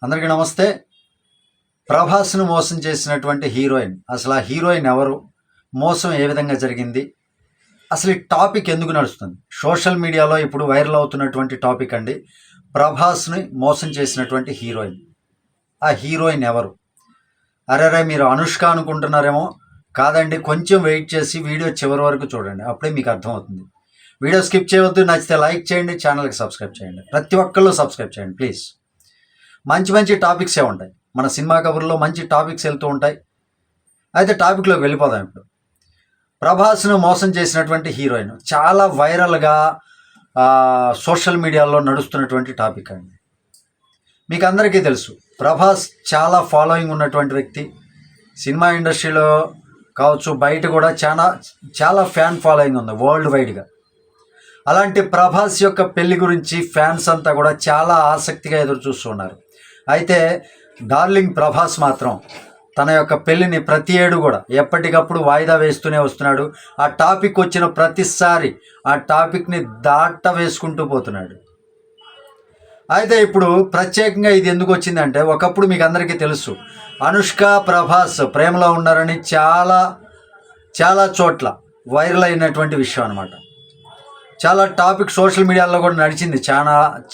అందరికీ నమస్తే. ప్రభాస్ను మోసం చేసినటువంటి హీరోయిన్, అసలు ఆ హీరోయిన్ ఎవరు, మోసం ఏ విధంగా జరిగింది, అసలు ఈ టాపిక్ ఎందుకు నడుస్తుంది? సోషల్ మీడియాలో ఇప్పుడు వైరల్ అవుతున్నటువంటి టాపిక్ అండి. ప్రభాస్ని మోసం చేసినటువంటి హీరోయిన్. ఆ హీరోయిన్ ఎవరు? అరే మీరు అనుష్క అనుకుంటున్నారేమో. కాదండి, కొంచెం వెయిట్ చేసి వీడియో చివరి వరకు చూడండి, అప్పుడే మీకు అర్థమవుతుంది. వీడియో స్కిప్ చేయవద్దు. నచ్చితే లైక్ చేయండి, ఛానల్కి సబ్స్క్రైబ్ చేయండి. ప్రతి ఒక్కళ్ళు సబ్స్క్రైబ్ చేయండి ప్లీజ్. మంచి టాపిక్సే ఉంటాయి. మన సినిమా కబుర్లో మంచి టాపిక్స్ వెళ్తూ ఉంటాయి. అయితే టాపిక్లోకి వెళ్ళిపోదాం. ఇప్పుడు ప్రభాస్ను మోసం చేసినటువంటి హీరోయిన్ చాలా వైరల్గా సోషల్ మీడియాలో నడుస్తున్నటువంటి టాపిక్ అండి. మీకు అందరికీ తెలుసు, ప్రభాస్ చాలా ఫాలోయింగ్ ఉన్నటువంటి వ్యక్తి. సినిమా ఇండస్ట్రీలో కావచ్చు, బయట కూడా చాలా ఫ్యాన్ ఫాలోయింగ్ ఉంది వరల్డ్ వైడ్గా. అలాంటి ప్రభాస్ యొక్క పెళ్లి గురించి ఫ్యాన్స్ అంతా కూడా చాలా ఆసక్తిగా ఎదురు చూస్తున్నారు. అయితే డార్లింగ్ ప్రభాస్ మాత్రం తన యొక్క పెళ్లిని ప్రతి ఏడు కూడా ఎప్పటికప్పుడు వాయిదా వేస్తూనే వస్తున్నాడు. ఆ టాపిక్ వచ్చిన ప్రతిసారి ఆ టాపిక్ని దాట వేసుకుంటూ పోతున్నాడు. అయితే ఇప్పుడు ప్రత్యేకంగా ఇది ఎందుకు వచ్చిందంటే, ఒకప్పుడు మీకు అందరికీ తెలుసు అనుష్క ప్రభాస్ ప్రేమలో ఉన్నారని చాలా చోట్ల వైరల్ అయినటువంటి విషయం అనమాట. చాలా టాపిక్ సోషల్ మీడియాలో కూడా నడిచింది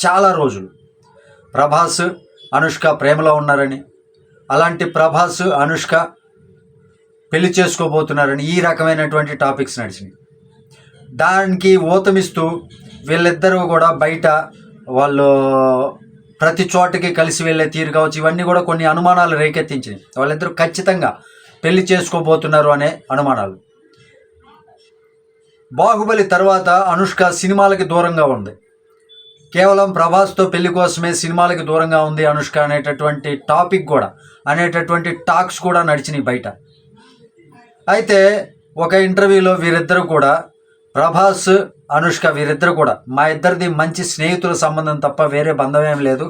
చాలా రోజులు. ప్రభాస్ అనుష్క ప్రేమలో ఉన్నారని, అలాంటి ప్రభాస్ అనుష్క పెళ్లి చేసుకోబోతున్నారని ఈ రకమైనటువంటి టాపిక్స్ నడిచినాయి. దానికి ఊతమిస్తూ వీళ్ళిద్దరూ కూడా బయట వాళ్ళు ప్రతి చోటకి కలిసి వెళ్ళే తీరు కావచ్చు, ఇవన్నీ కూడా కొన్ని అనుమానాలు రేకెత్తించినాయి. వాళ్ళిద్దరూ ఖచ్చితంగా పెళ్లి చేసుకోబోతున్నారు అనే అనుమానాలు. బాహుబలి తర్వాత అనుష్క సినిమాలకి దూరంగా ఉంది. కేవలం ప్రభాస్తో పెళ్లి కోసమే సినిమాలకి దూరంగా ఉంది అనుష్క అనేటటువంటి టాక్స్ కూడా నడిచినాయి బయట. అయితే ఒక ఇంటర్వ్యూలో వీరిద్దరూ కూడా, ప్రభాస్ అనుష్క వీరిద్దరు కూడా, మా ఇద్దరిది మంచి స్నేహితుల సంబంధం తప్ప వేరే బంధం ఏం లేదు,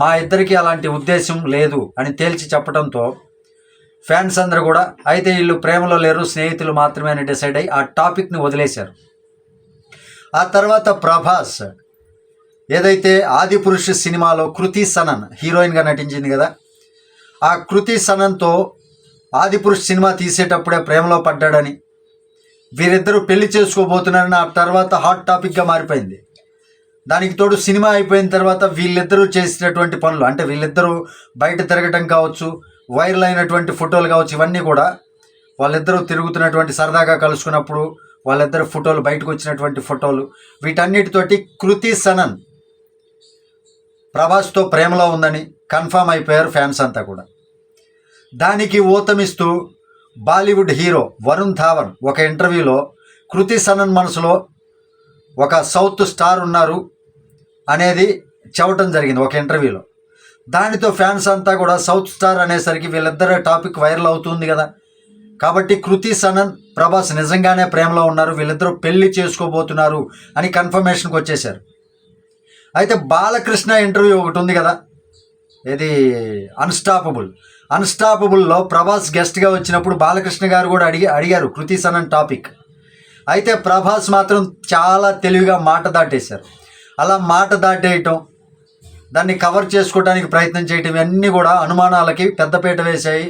మా ఇద్దరికి అలాంటి ఉద్దేశం లేదు అని తేల్చి చెప్పడంతో ఫ్యాన్స్ అందరూ కూడా అయితే వీళ్ళు ప్రేమలో లేరు, స్నేహితులు మాత్రమే అని డిసైడ్ అయ్యి ఆ టాపిక్ని వదిలేశారు. ఆ తర్వాత ప్రభాస్ ఏదైతే ఆదిపురుష్ సినిమాలో కృతి సనన్ హీరోయిన్గా నటించింది కదా, ఆ కృతి సనన్తో ఆదిపురుష్ సినిమా తీసేటప్పుడే ప్రేమలో పడ్డాడని, వీరిద్దరూ పెళ్లి చేసుకోబోతున్నారని ఆ తర్వాత హాట్ టాపిక్గా మారిపోయింది. దానికి తోడు సినిమా అయిపోయిన తర్వాత వీళ్ళిద్దరూ చేసినటువంటి పనులు, అంటే వీళ్ళిద్దరూ బయట తిరగటం కావచ్చు, వైరల్ అయినటువంటి ఫోటోలు కావచ్చు, ఇవన్నీ కూడా వాళ్ళిద్దరూ తిరుగుతున్నటువంటి, సరదాగా కలుసుకున్నప్పుడు వాళ్ళిద్దరు ఫోటోలు, బయటకు వచ్చినటువంటి ఫోటోలు, వీటన్నిటితోటి కృతి సనన్ ప్రభాస్తో ప్రేమలో ఉందని కన్ఫామ్ అయిపోయారు ఫ్యాన్స్ అంతా కూడా. దానికి ఊతమిస్తూ బాలీవుడ్ హీరో వరుణ్ ధావన్ ఒక ఇంటర్వ్యూలో కృతి సనన్ మనసులో ఒక సౌత్ స్టార్ ఉన్నారు అనేది చెప్పడం జరిగింది ఒక ఇంటర్వ్యూలో. దానితో ఫ్యాన్స్ అంతా కూడా సౌత్ స్టార్ అనేసరికి వీళ్ళిద్దరు టాపిక్ వైరల్ అవుతుంది కదా, కాబట్టి కృతి సనన్ ప్రభాస్ నిజంగానే ప్రేమలో ఉన్నారు, వీళ్ళిద్దరూ పెళ్లి చేసుకోబోతున్నారు అని కన్ఫర్మేషన్కి వచ్చేశారు. అయితే బాలకృష్ణ ఇంటర్వ్యూ ఒకటి ఉంది కదా, ఇది అన్స్టాపబుల్లో ప్రభాస్ గెస్ట్గా వచ్చినప్పుడు బాలకృష్ణ గారు కూడా అడిగారు కృతి సనన్ టాపిక్. అయితే ప్రభాస్ మాత్రం చాలా తెలివిగా మాట దాటేశారు. అలా మాట దాటేయటం, దాన్ని కవర్ చేసుకోవడానికి ప్రయత్నం చేయటం, ఇవన్నీ కూడా అనుమానాలకి పెద్దపీట వేశాయి.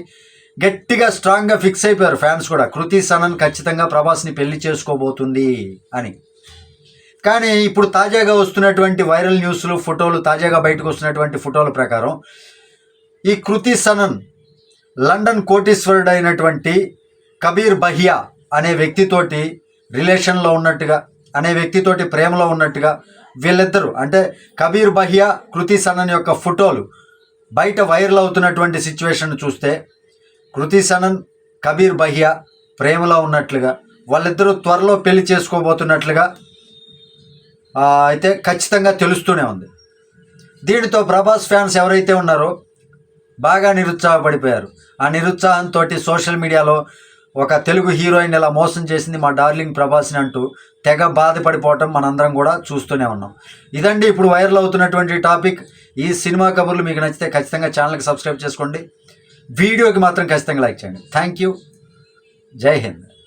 గట్టిగా స్ట్రాంగ్గా ఫిక్స్ అయిపోయారు ఫ్యాన్స్ కూడా, కృతి సనన్ ఖచ్చితంగా ప్రభాస్ని పెళ్లి చేసుకోబోతుంది అని. కానీ ఇప్పుడు తాజాగా వస్తున్నటువంటి వైరల్ న్యూస్లు, ఫోటోలు, తాజాగా బయటకు వస్తున్నటువంటి ఫోటోల ప్రకారం ఈ కృతి సనన్ లండన్ కోటీశ్వరుడు అయినటువంటి కబీర్ బహియా అనే వ్యక్తితోటి రిలేషన్లో ఉన్నట్టుగా, అనే వ్యక్తితోటి ప్రేమలో ఉన్నట్టుగా వీళ్ళిద్దరూ, అంటే కబీర్ బహియా కృతి సనన్ యొక్క ఫోటోలు బయట వైరల్ అవుతున్నటువంటి సిచ్యువేషన్ చూస్తే కృతి సనన్ కబీర్ బహియా ప్రేమలో ఉన్నట్లుగా, వాళ్ళిద్దరూ త్వరలో పెళ్లి చేసుకోబోతున్నట్లుగా అయితే ఖచ్చితంగా తెలుస్తూనే ఉంది. దీనితో ప్రభాస్ ఫ్యాన్స్ ఎవరైతే ఉన్నారో బాగా నిరుత్సాహపడిపోయారు. ఆ నిరుత్సాహంతో సోషల్ మీడియాలో ఒక తెలుగు హీరోయిన్ ఇలా మోసం చేసింది మా డార్లింగ్ ప్రభాస్ని అంటూ తెగ బాధపడిపోవటం మనందరం కూడా చూస్తూనే ఉన్నాం. ఇదండి ఇప్పుడు వైరల్ అవుతున్నటువంటి టాపిక్. ఈ సినిమా కబుర్లు మీకు నచ్చితే ఖచ్చితంగా ఛానల్కి సబ్స్క్రైబ్ చేసుకోండి, వీడియోకి మాత్రం ఖచ్చితంగా లైక్ చేయండి. Thank you. జై హింద్.